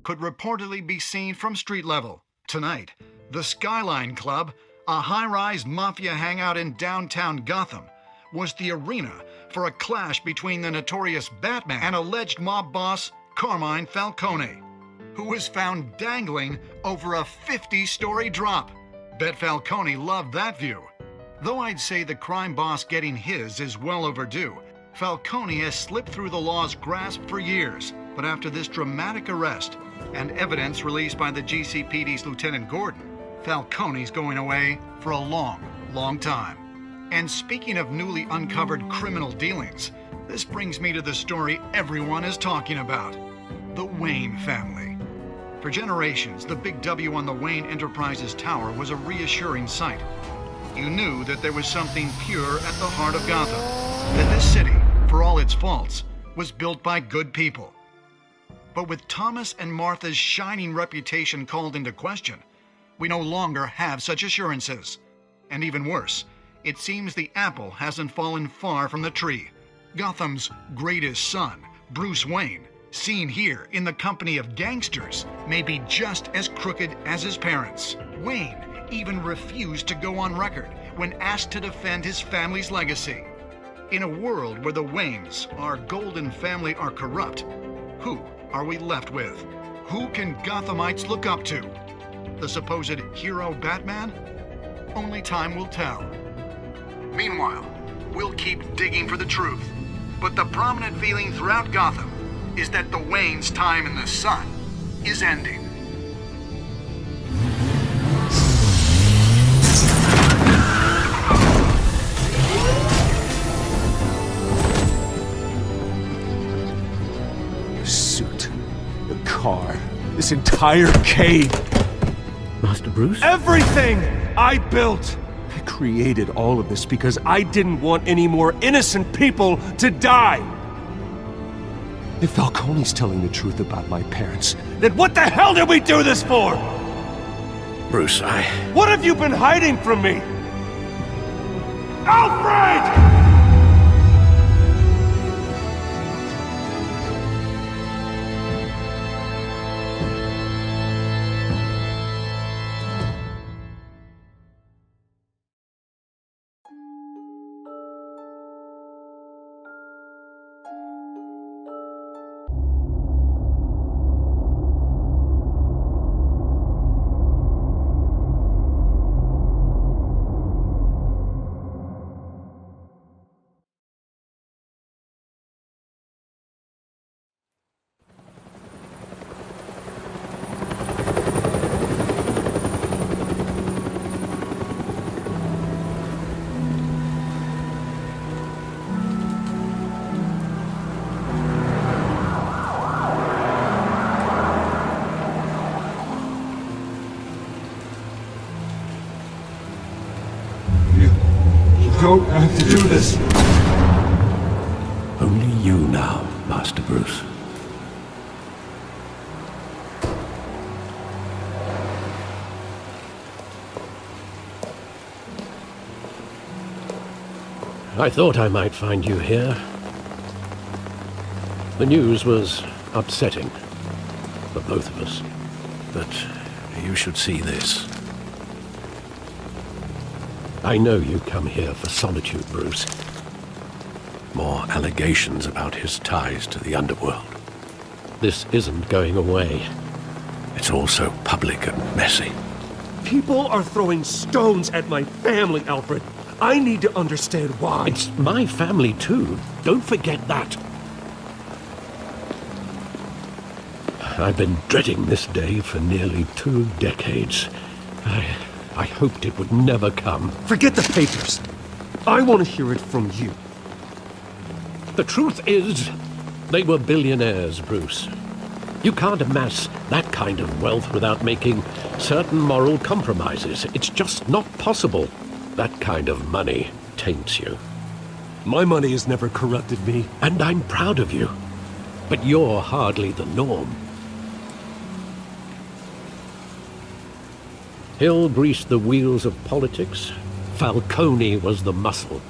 could reportedly be seen from street level. Tonight, the Skyline Club, a high-rise mafia hangout in downtown Gotham, was the arena for a clash between the notorious Batman and alleged mob boss Carmine Falcone, who was found dangling over a 50-story drop. Bet Falcone loved that view. Though I'd say the crime boss getting his is well overdue, Falcone has slipped through the law's grasp for years. But after this dramatic arrest and evidence released by the GCPD's Lieutenant Gordon, Falcone's going away for a long, long time. And speaking of newly uncovered criminal dealings, this brings me to the story everyone is talking about: the Wayne family. For generations, the big W on the Wayne Enterprises Tower was a reassuring sight. You knew that there was something pure at the heart of Gotham, that this city, for all its faults, was built by good people. But with Thomas and Martha's shining reputation called into question, we no longer have such assurances. And even worse, it seems the apple hasn't fallen far from the tree. Gotham's greatest son, Bruce Wayne, seen here in the company of gangsters, may be just as crooked as his parents. Wayne even refused to go on record when asked to defend his family's legacy. In a world where the Waynes, our golden family, are corrupt, who are we left with? Who can Gothamites look up to? The supposed hero Batman? Only time will tell. Meanwhile, we'll keep digging for the truth. But the prominent feeling throughout Gotham is that the Waynes' time in the sun is ending. The suit, the car, this entire cave. Master Bruce? Everything I built! I created all of this because I didn't want any more innocent people to die! If Falcone's telling the truth about my parents, then what the hell did we do this for? Bruce, What have you been hiding from me? Alfred! You don't have to do this. only you now, Master Bruce. I thought I might find you here. The news was upsetting for both of us. But you should see this. I know you come here for solitude, Bruce. More allegations about his ties to the underworld. This isn't going away. It's all so public and messy. People are throwing stones at my family, Alfred. I need to understand why. It's my family too. Don't forget that. I've been dreading this day for nearly 2 decades. I hoped it would never come. Forget the papers. I want to hear it from you. The truth is, they were billionaires, Bruce. You can't amass that kind of wealth without making certain moral compromises. It's just not possible. That kind of money taints you. My money has never corrupted me. And I'm proud of you. But you're hardly the norm. Hill greased the wheels of politics. Falcone was the muscle.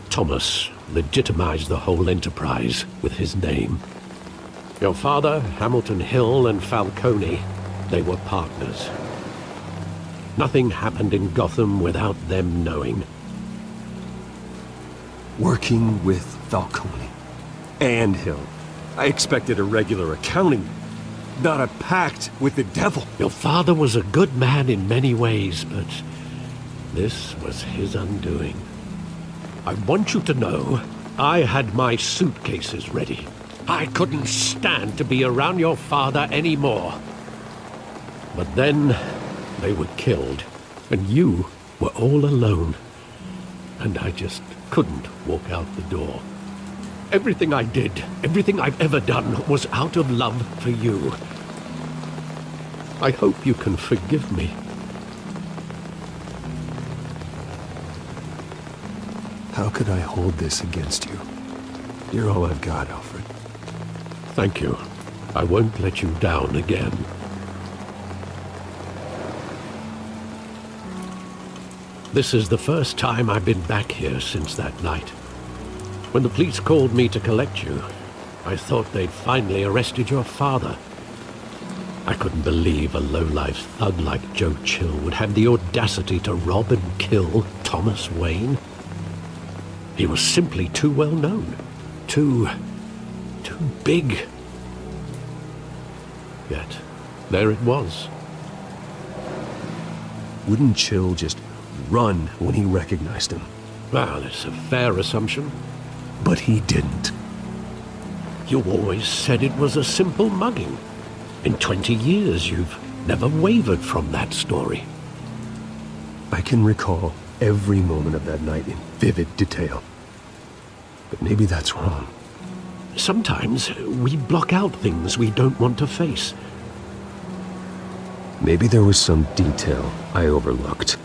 Thomas legitimized the whole enterprise with his name. Your father, Hamilton Hill, and Falcone, they were partners. Nothing happened in Gotham without them knowing. Working with Falcone and Hill. I expected a regular accounting, not a pact with the devil. Your father was a good man in many ways, but this was his undoing. I want you to know, I had my suitcases ready. I couldn't stand to be around your father anymore. But then, they were killed, and you were all alone. And I just couldn't walk out the door. Everything I did, everything I've ever done, was out of love for you. I hope you can forgive me. How could I hold this against you? You're all I've got, Alfred. Thank you. I won't let you down again. This is the first time I've been back here since that night. When the police called me to collect you, I thought they'd finally arrested your father. I couldn't believe a low-life thug like Joe Chill would have the audacity to rob and kill Thomas Wayne. He was simply too well known. Too big. Yet, there it was. Wouldn't Chill just run when he recognized him? Well, it's a fair assumption. But he didn't. You always said it was a simple mugging. In 20 years, you've never wavered from that story. I can recall every moment of that night in vivid detail. But maybe that's wrong. Sometimes we block out things we don't want to face. Maybe there was some detail I overlooked.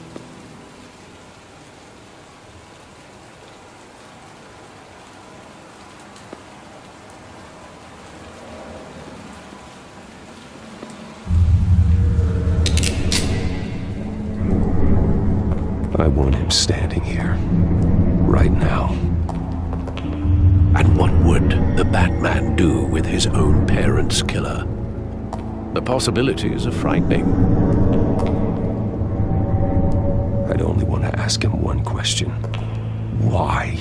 I want him standing here, right now. And what would the Batman do with his own parents' killer? The possibilities are frightening. I'd only want to ask him one question. Why?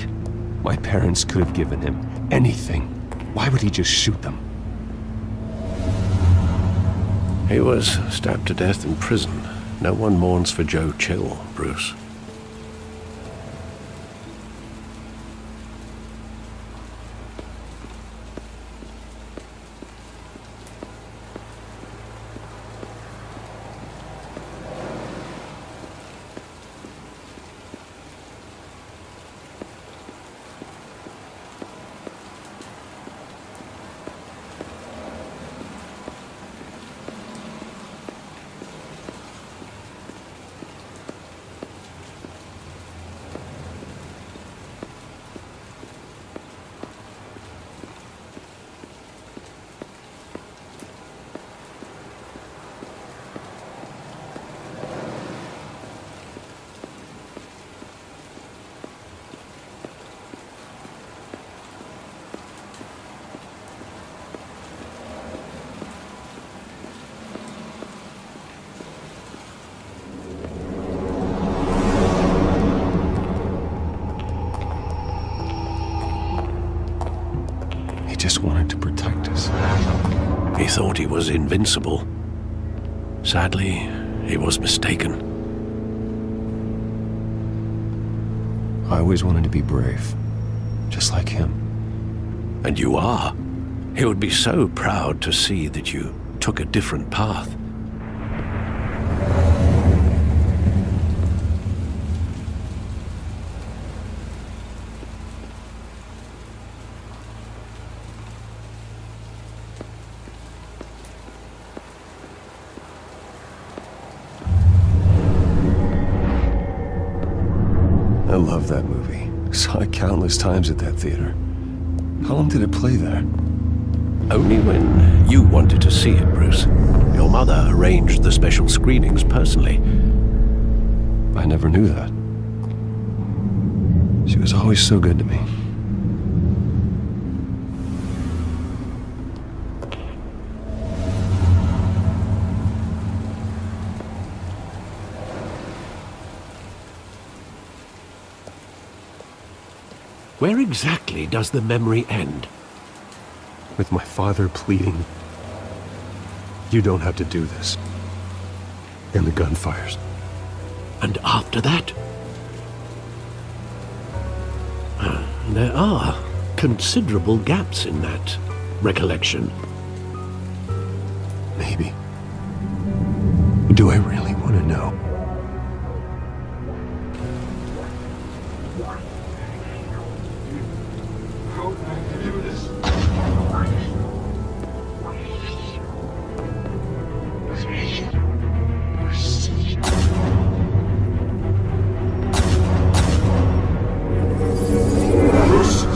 My parents could have given him anything. Why would he just shoot them? He was stabbed to death in prison. No one mourns for Joe Chill, Bruce. Just wanted to protect us. He thought he was invincible. Sadly, he was mistaken. I always wanted to be brave, just like him. And you are. He would be so proud to see that you took a different path. I love that movie. Saw it countless times at that theater. How long did it play there? Only when you wanted to see it, Bruce. Your mother arranged the special screenings personally. I never knew that. She was always so good to me. Where exactly does the memory end? With my father pleading, "You don't have to do this." And the gun fires. And after that? There are considerable gaps in that recollection. Maybe. Do I really want to know?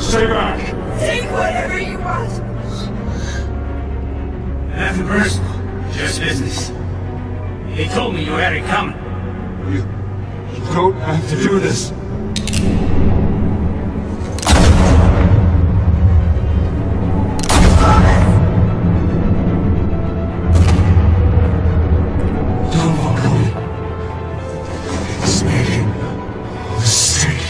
Stay back! Take whatever you want! Nothing personal, just business. He told me you had it coming. You don't have to do this. Don't walk away. It's making a mistake.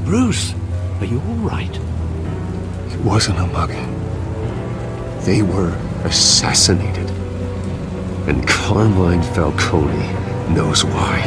Bruce, are you all right? It wasn't a mugging. They were assassinated. And Carmine Falcone knows why.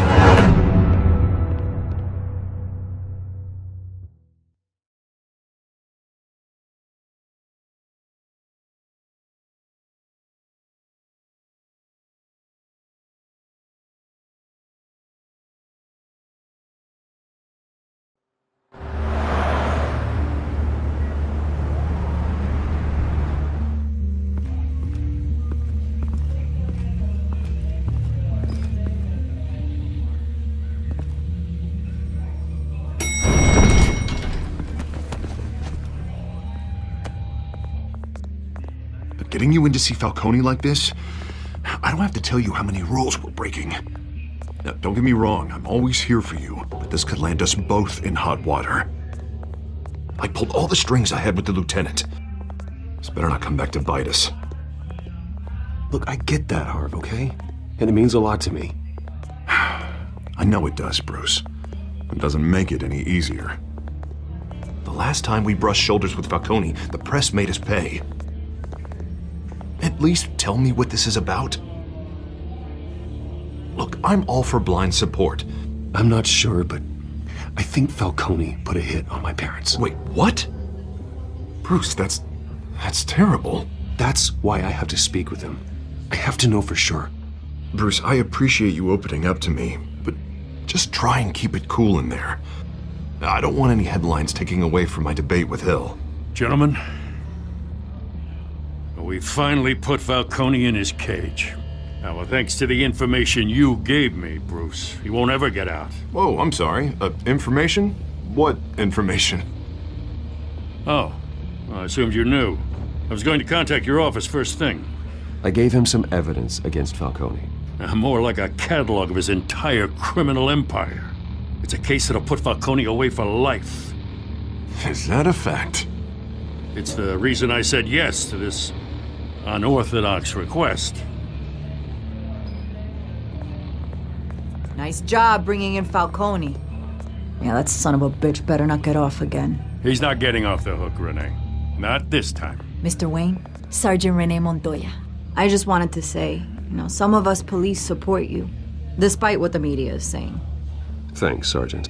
Getting you in to see Falcone like this, I don't have to tell you how many rules we're breaking. Now, don't get me wrong, I'm always here for you, but this could land us both in hot water. I pulled all the strings I had with the lieutenant. This better not come back to bite us. Look, I get that, Harv, okay? And it means a lot to me. I know it does, Bruce. It doesn't make it any easier. The last time we brushed shoulders with Falcone, the press made us pay. At least tell me what this is about. Look, I'm all for blind support. I'm not sure, but I think Falcone put a hit on my parents. Wait, what? Bruce, that's terrible. That's why I have to speak with him. I have to know for sure. Bruce, I appreciate you opening up to me, but just try and keep it cool in there. I don't want any headlines taking away from my debate with Hill. Gentlemen, we finally put Falcone in his cage. Now, well, thanks to the information you gave me, Bruce, he won't ever get out. Whoa, I'm sorry. Information? What information? Oh, well, I assumed you knew. I was going to contact your office first thing. I gave him some evidence against Falcone. More like a catalog of his entire criminal empire. It's a case that'll put Falcone away for life. Is that a fact? It's the reason I said yes to this unorthodox request. Nice job bringing in Falcone. Yeah, that son of a bitch better not get off again. He's not getting off the hook, Renee. Not this time. Mr. Wayne, Sergeant Renee Montoya. I just wanted to say, some of us police support you, despite what the media is saying. Thanks, Sergeant.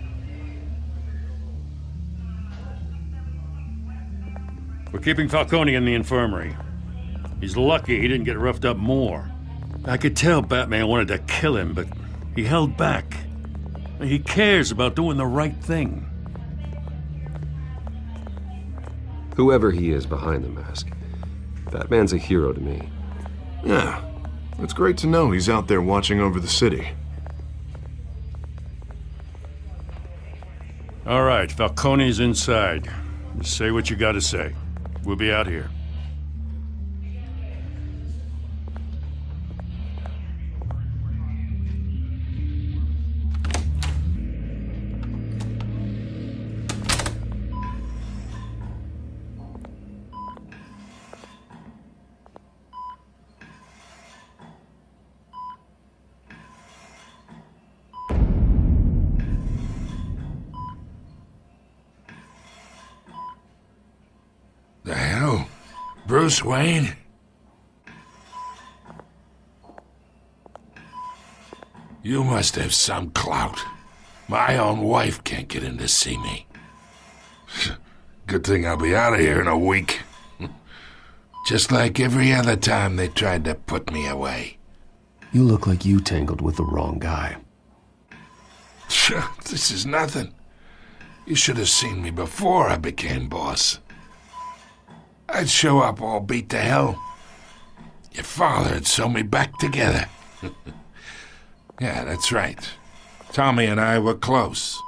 We're keeping Falcone in the infirmary. He's lucky he didn't get roughed up more. I could tell Batman wanted to kill him, but he held back. He cares about doing the right thing. Whoever he is behind the mask, Batman's a hero to me. Yeah. It's great to know he's out there watching over the city. All right, Falcone's inside. Just say what you gotta say. We'll be out here. The hell? Bruce Wayne? You must have some clout. My own wife can't get in to see me. Good thing I'll be out of here in a week. Just like every other time they tried to put me away. You look like you tangled with the wrong guy. This is nothing. You should have seen me before I became boss. I'd show up all beat to hell. Your father'd sew me back together. Yeah, that's right. Tommy and I were close.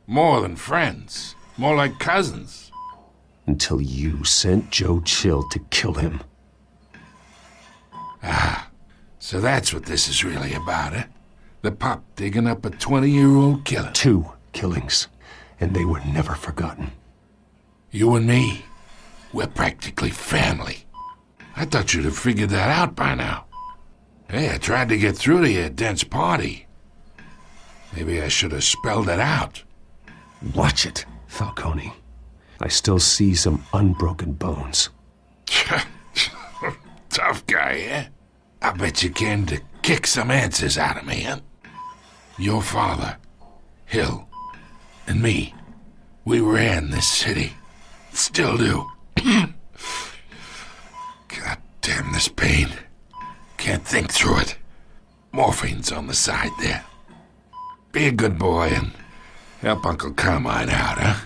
More than friends. More like cousins. Until you sent Joe Chill to kill him. So that's what this is really about, eh? The pup digging up a 20-year-old killer. 2 killings, and they were never forgotten. You and me, we're practically family. I thought you'd have figured that out by now. Hey, I tried to get through to your dense party. Maybe I should have spelled it out. Watch it, Falcone. I still see some unbroken bones. Tough guy, eh? I bet you came to kick some answers out of me, huh? Your father, Hill, and me, we ran this city. Still do. God damn this pain. Can't think through it. Morphine's on the side there. Be a good boy and help Uncle Carmine out, huh?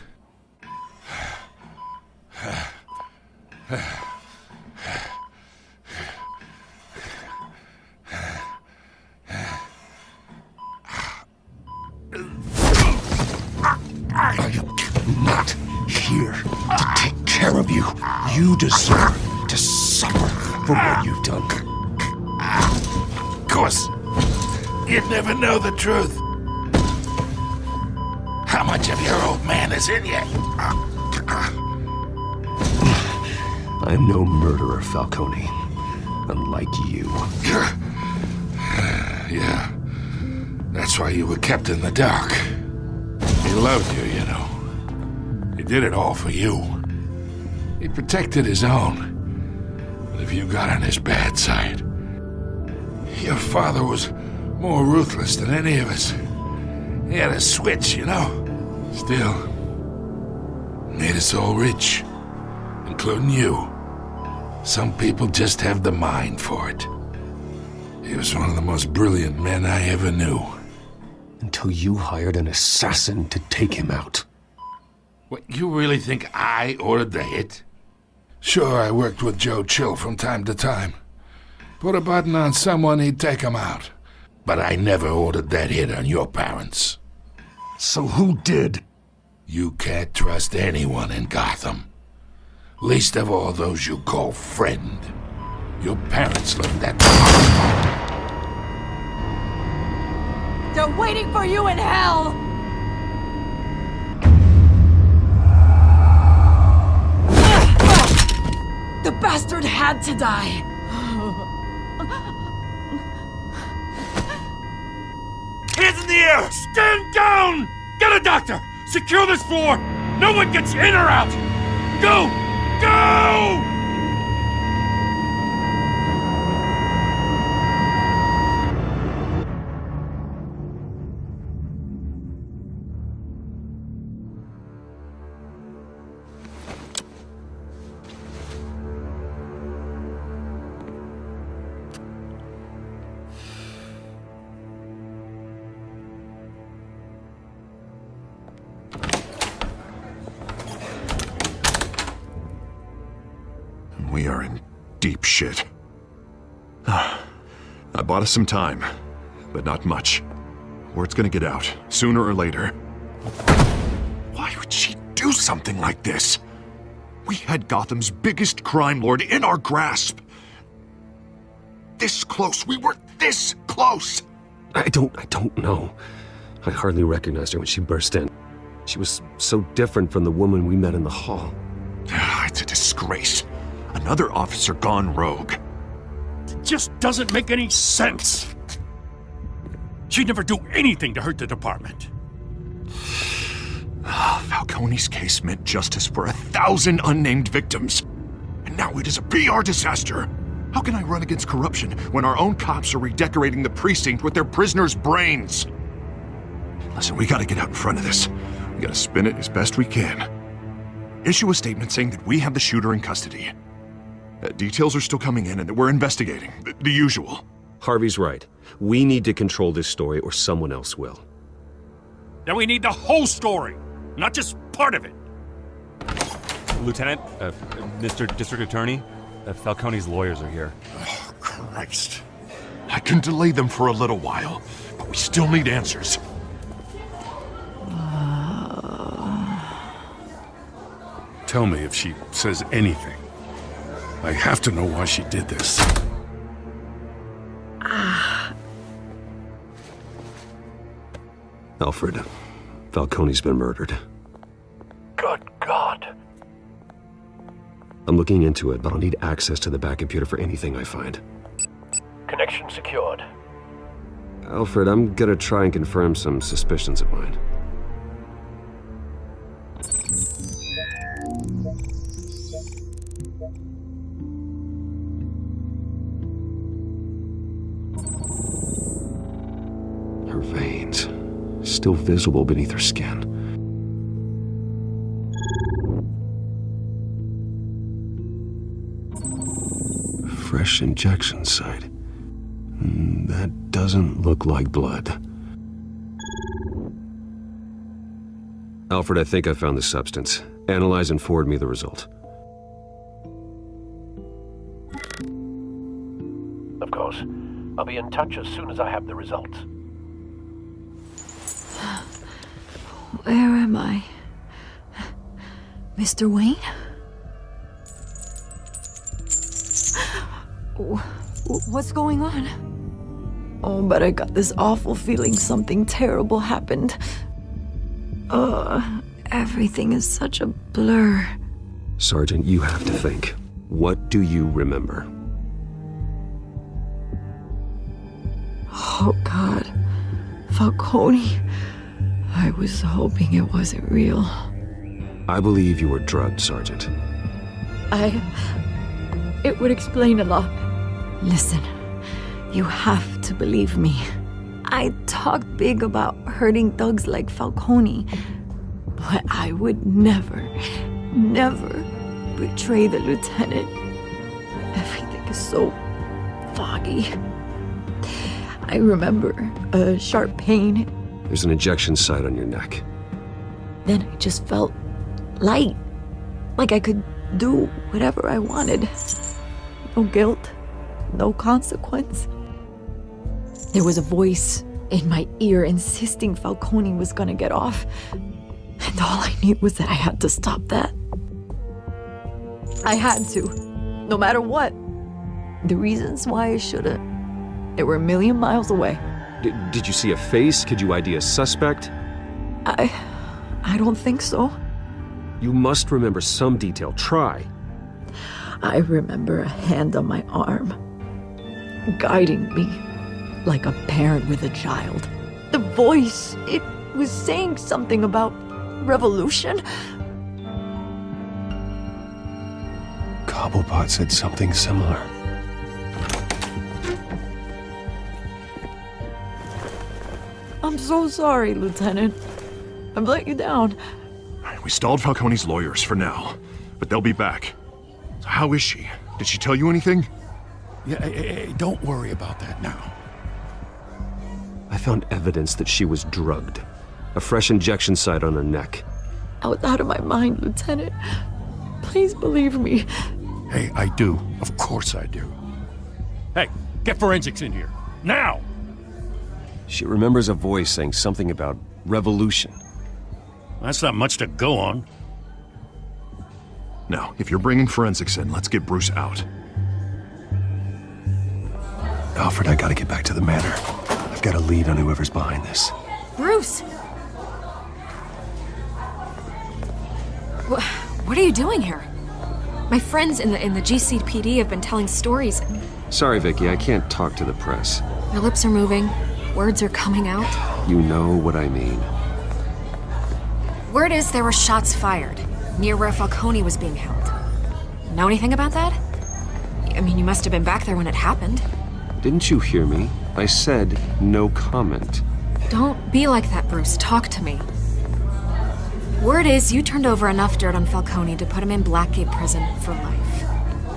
I am not here to take care of you. You deserve to suffer for what you've done. Of course, you'd never know the truth. How much of your old man is in you? I am no murderer, Falcone. Unlike you. Yeah. That's why you were kept in the dark. He loved you, you know. He did it all for you. He protected his own. But if you got on his bad side, your father was more ruthless than any of us. He had a switch, you know. Still, made us all rich, including you. Some people just have the mind for it. He was one of the most brilliant men I ever knew. Until you hired an assassin to take him out. What, you really think I ordered the hit? Sure, I worked with Joe Chill from time to time. Put a button on someone, he'd take him out. But I never ordered that hit on your parents. So who did? You can't trust anyone in Gotham. Least of all those you call friend. Your parents learned that. They're waiting for you in hell! The bastard had to die! Hands in the air! Stand down! Get a doctor! Secure this floor! No one gets in or out! Go! Go! We are in deep shit. I bought us some time, but not much. Word's gonna get out, sooner or later. Why would she do something like this? We had Gotham's biggest crime lord in our grasp. This close. We were this close. I don't know. I hardly recognized her when she burst in. She was so different from the woman we met in the hall. It's a disgrace. Another officer gone rogue. It just doesn't make any sense. She'd never do anything to hurt the department. Falcone's case meant justice for 1,000 unnamed victims. And now it is a PR disaster. How can I run against corruption when our own cops are redecorating the precinct with their prisoners' brains? Listen, we gotta get out in front of this. We gotta spin it as best we can. Issue a statement saying that we have the shooter in custody. Details are still coming in and that we're investigating. The usual. Harvey's right. We need to control this story or someone else will. Then we need the whole story, not just part of it. Lieutenant, Mr. District Attorney, Falcone's lawyers are here. Oh, Christ. I can delay them for a little while, but we still need answers. Tell me if she says anything. I have to know why she did this. Alfred, Falcone's been murdered. Good God. I'm looking into it, but I'll need access to the back computer for anything I find. Connection secured. Alfred, I'm gonna try and confirm some suspicions of mine. Her veins, still visible beneath her skin. Fresh injection site. That doesn't look like blood. Alfred, I think I found the substance. Analyze and forward me the result. Of course. I'll be in touch as soon as I have the results. Where am I? Mr. Wayne? What's going on? Oh, but I got this awful feeling something terrible happened. Everything is such a blur. Sergeant, you have to think. What do you remember? Oh, God. Falcone. I was hoping it wasn't real. I believe you were drugged, Sergeant. It would explain a lot. Listen, you have to believe me. I talked big about hurting thugs like Falcone, but I would never betray the lieutenant. Everything is so foggy. I remember a sharp pain. There's an injection site on your neck. Then I just felt light, like I could do whatever I wanted. No guilt, no consequence. There was a voice in my ear insisting Falcone was gonna get off. And all I knew was that I had to stop that. I had to, no matter what. The reasons why I should've, they were a million miles away. Did you see a face? Could you ID a suspect? I don't think so. You must remember some detail. Try. I remember a hand on my arm, guiding me like a parent with a child. The voice, it was saying something about revolution. Cobblepot said something similar. I'm so sorry, Lieutenant. I've let you down. We stalled Falcone's lawyers for now, but they'll be back. So how is she? Did she tell you anything? Yeah, hey, don't worry about that now. I found evidence that she was drugged. A fresh injection site on her neck. I was out of my mind, Lieutenant. Please believe me. Hey, I do. Of course I do. Hey, get forensics in here. Now! She remembers a voice saying something about revolution. That's not much to go on. Now, if you're bringing forensics in, let's get Bruce out. Alfred, I gotta get back to the manor. I've got a lead on whoever's behind this. Bruce! What are you doing here? My friends in the GCPD have been telling stories. Sorry, Vicky, I can't talk to the press. My lips are moving. Words are coming out. You know what I mean. Word is there were shots fired near where Falcone was being held. Know anything about that? I mean, you must have been back there when it happened. Didn't you hear me? I said no comment. Don't be like that, Bruce. Talk to me. Word is you turned over enough dirt on Falcone to put him in Blackgate Prison for life.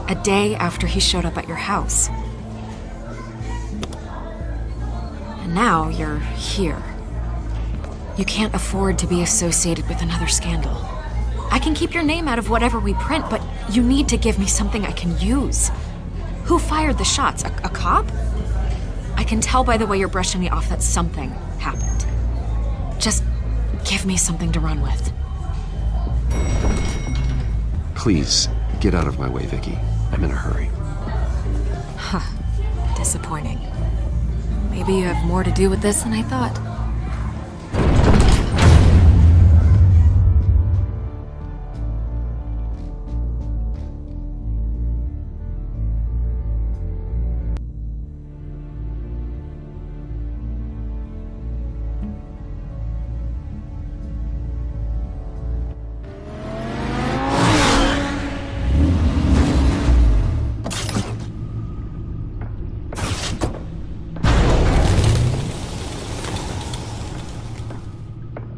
A day after he showed up at your house. And now you're here. You can't afford to be associated with another scandal. I can keep your name out of whatever we print, but you need to give me something I can use. Who fired the shots? A cop? I can tell by the way you're brushing me off that something happened. Just give me something to run with. Please, get out of my way, Vicky. I'm in a hurry. Huh. Disappointing. Maybe you have more to do with this than I thought.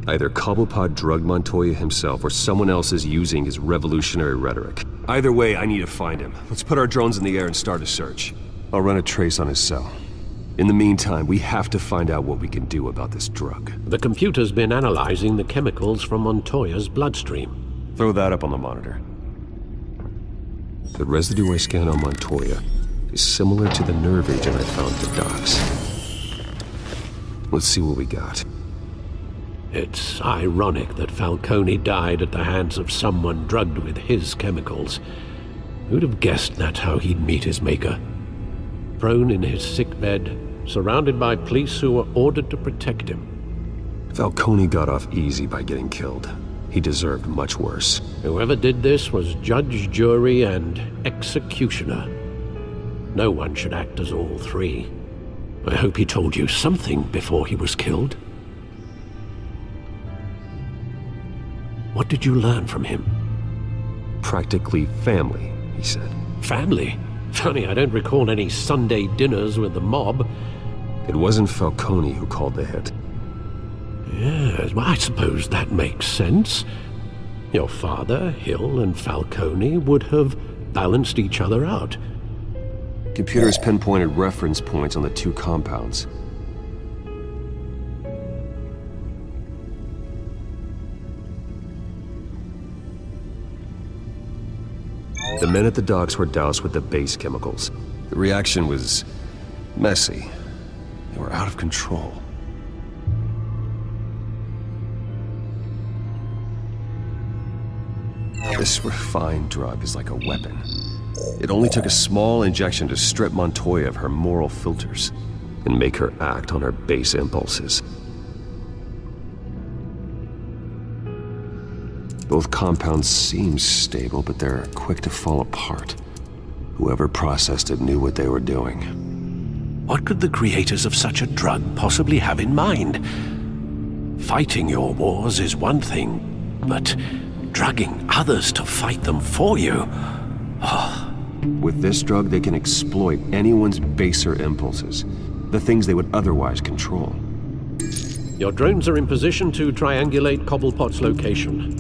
Either Cobblepot drugged Montoya himself or someone else is using his revolutionary rhetoric. Either way, I need to find him. Let's put our drones in the air and start a search. I'll run a trace on his cell. In the meantime, we have to find out what we can do about this drug. The computer's been analyzing the chemicals from Montoya's bloodstream. Throw that up on the monitor. The residue I scanned on Montoya is similar to the nerve agent I found at the docks. Let's see what we got. It's ironic that Falcone died at the hands of someone drugged with his chemicals. Who'd have guessed that's how he'd meet his maker? Prone in his sickbed, surrounded by police who were ordered to protect him. Falcone got off easy by getting killed. He deserved much worse. Whoever did this was judge, jury, and executioner. No one should act as all three. I hope he told you something before he was killed. What did you learn from him? Practically family, he said. Family? Funny, I don't recall any Sunday dinners with the mob. It wasn't Falcone who called the hit. Yes, well, I suppose that makes sense. Your father, Hill, and Falcone would have balanced each other out. Computers pinpointed reference points on the two compounds. The men at the docks were doused with the base chemicals. The reaction was messy. They were out of control. This refined drug is like a weapon. It only took a small injection to strip Montoya of her moral filters and make her act on her base impulses. Both compounds seem stable, but they're quick to fall apart. Whoever processed it knew what they were doing. What could the creators of such a drug possibly have in mind? Fighting your wars is one thing, but drugging others to fight them for you? Oh. With this drug, they can exploit anyone's baser impulses, the things they would otherwise control. Your drones are in position to triangulate Cobblepot's location.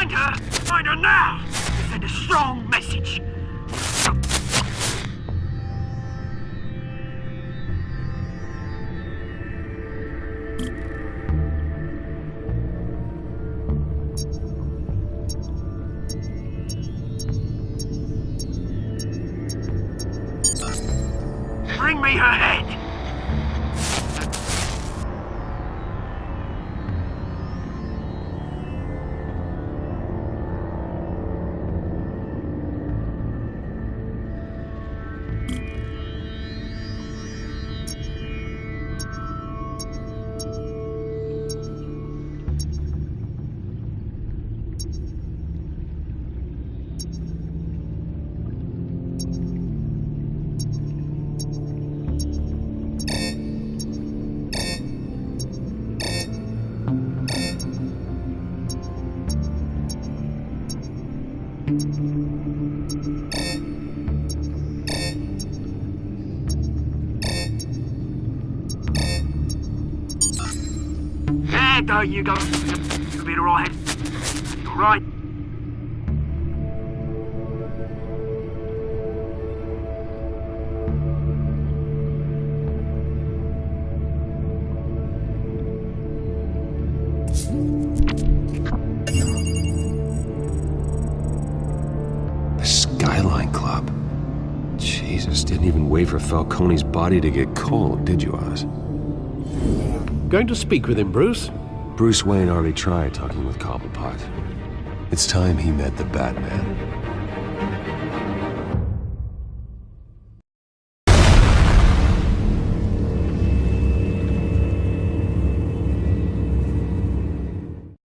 Find her! Find her now! Send a strong message! Bring me her head! There you go. You'll be alright. Alright. The Skyline Club. Jesus, didn't even wait for Falcone's body to get cold, did you, Oz? Going to speak with him, Bruce? Bruce Wayne already tried talking with Cobblepot. It's time he met the Batman.